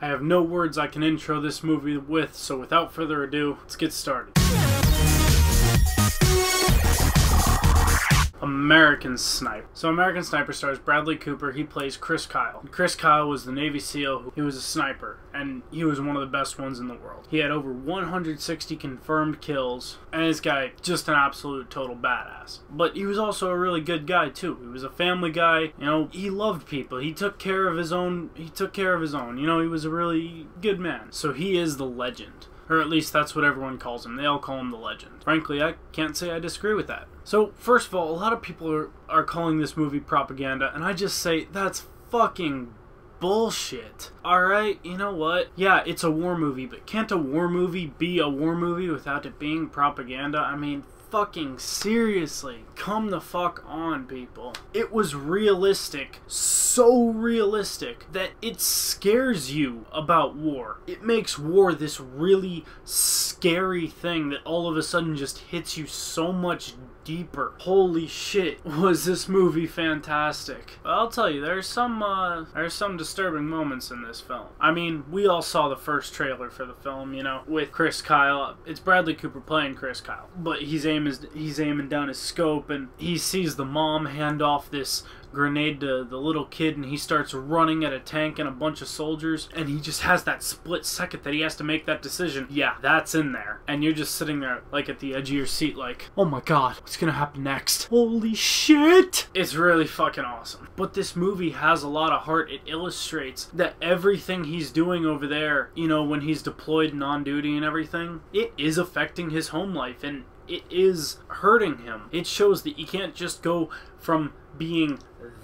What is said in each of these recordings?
I have no words I can intro this movie with, so without further ado, let's get started. American Sniper. So American Sniper stars Bradley Cooper. He plays Chris Kyle. Chris Kyle was the Navy SEAL. He was a sniper, and he was one of the best ones in the world. He had over 160 confirmed kills, and this guy, just an absolute total badass. But he was also a really good guy too. He was a family guy. You know, he loved people. He took care of his own. You know, he was a really good man. So he is the legend. Or at least that's what everyone calls him. They all call him the legend. Frankly, I can't say I disagree with that. So, first of all, a lot of people are calling this movie propaganda, and I just say, that's fucking bullshit. Alright, you know what? Yeah, it's a war movie, but can't a war movie be a war movie without it being propaganda? I mean, fucking seriously, come the fuck on, people. It was realistic, so realistic, that it scares you about war. It makes war this really scary thing that all of a sudden just hits you so much deeper. Holy shit, was this movie fantastic. But I'll tell you, there's some disturbing moments in this film. I mean, we all saw the first trailer for the film, you know, with Chris Kyle. It's Bradley Cooper playing Chris Kyle, but he's aiming down his scope, and he sees the mom hand off this grenade to the little kid, and he starts running at a tank and a bunch of soldiers, and he just has that split second that he has to make that decision. Yeah, that's in there. And you're just sitting there, like, at the edge of your seat, like, oh my god, what's gonna happen next? Holy shit! It's really fucking awesome. But this movie has a lot of heart. It illustrates that everything he's doing over there, you know, when he's deployed and on duty and everything, it is affecting his home life, and it is hurting him. It shows that you can't just go from being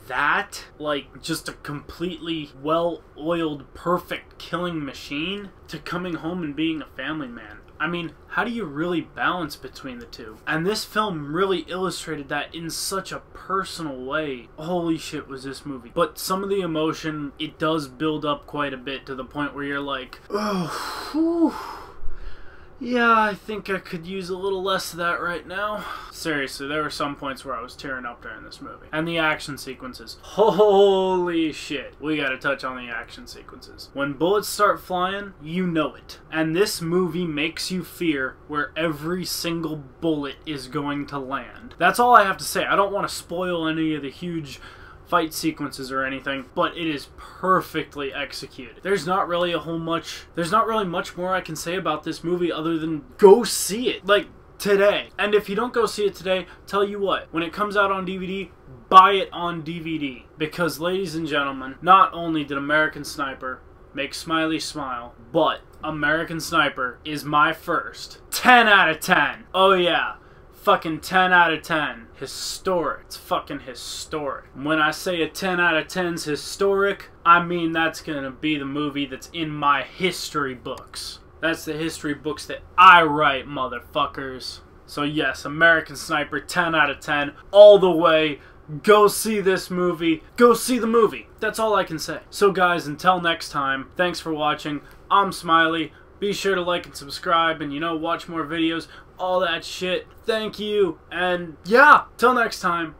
that, like, just a completely well-oiled, perfect killing machine, to coming home and being a family man. I mean, how do you really balance between the two? And this film really illustrated that in such a personal way. Holy shit, was this movie. But some of the emotion, it does build up quite a bit to the point where you're like, oh, whew. Yeah, I think I could use a little less of that right now. Seriously, there were some points where I was tearing up during this movie. And the action sequences. Holy shit. We gotta touch on the action sequences. When bullets start flying, you know it. And this movie makes you fear where every single bullet is going to land. That's all I have to say. I don't want to spoil any of the huge fight sequences or anything, but it is perfectly executed. There's not really much more I can say about this movie other than go see it, like, today. And if you don't go see it today, tell you what, when it comes out on DVD, buy it on DVD. Because, ladies and gentlemen, not only did American Sniper make Smiley smile, but American Sniper is my first 10 out of 10. Oh yeah. Fucking 10 out of 10. Historic. It's fucking historic. When I say a 10 out of 10's historic, I mean that's gonna be the movie that's in my history books. That's the history books that I write, motherfuckers. So yes, American Sniper, 10 out of 10, all the way. Go see this movie. Go see the movie. That's all I can say. So guys, until next time, thanks for watching. I'm Smiley. Be sure to like and subscribe and, you know, watch more videos, all that shit. Thank you. And yeah, till next time.